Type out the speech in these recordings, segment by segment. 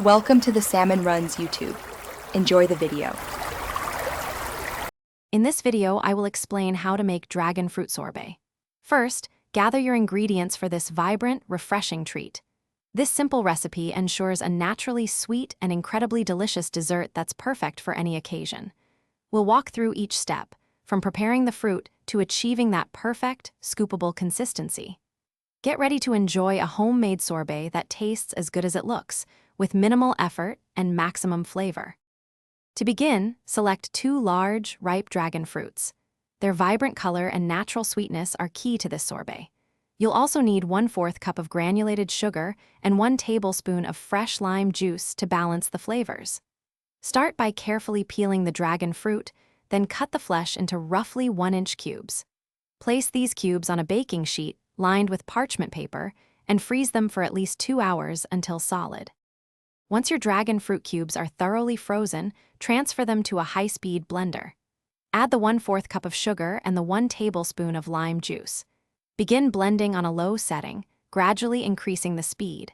Welcome to the Salmon Runs YouTube. Enjoy the video. In this video, I will explain how to make dragon fruit sorbet. First, gather your ingredients for this vibrant, refreshing treat. This simple recipe ensures a naturally sweet and incredibly delicious dessert that's perfect for any occasion. We'll walk through each step, from preparing the fruit to achieving that perfect, scoopable consistency. Get ready to enjoy a homemade sorbet that tastes as good as it looks, with minimal effort and maximum flavor. To begin, select 2 large, ripe dragon fruits. Their vibrant color and natural sweetness are key to this sorbet. You'll also need 1/4 cup of granulated sugar and 1 tablespoon of fresh lime juice to balance the flavors. Start by carefully peeling the dragon fruit, then cut the flesh into roughly 1-inch cubes. Place these cubes on a baking sheet lined with parchment paper and freeze them for at least 2 hours until solid. Once your dragon fruit cubes are thoroughly frozen, transfer them to a high-speed blender. Add the 1/4 cup of sugar and the 1 tablespoon of lime juice. Begin blending on a low setting, gradually increasing the speed.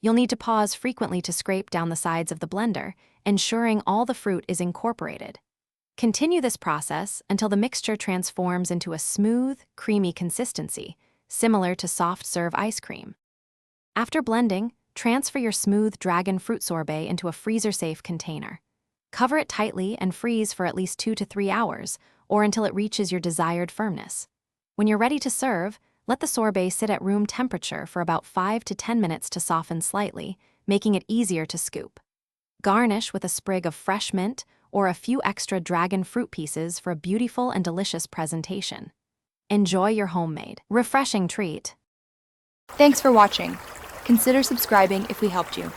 You'll need to pause frequently to scrape down the sides of the blender, ensuring all the fruit is incorporated. Continue this process until the mixture transforms into a smooth, creamy consistency, similar to soft-serve ice cream. After blending, transfer your smooth dragon fruit sorbet into a freezer-safe container. Cover it tightly and freeze for at least 2 to 3 hours, or until it reaches your desired firmness. When you're ready to serve, let the sorbet sit at room temperature for about 5 to 10 minutes to soften slightly, making it easier to scoop. Garnish with a sprig of fresh mint or a few extra dragon fruit pieces for a beautiful and delicious presentation. Enjoy your homemade, refreshing treat. Thanks for watching. Consider subscribing if we helped you.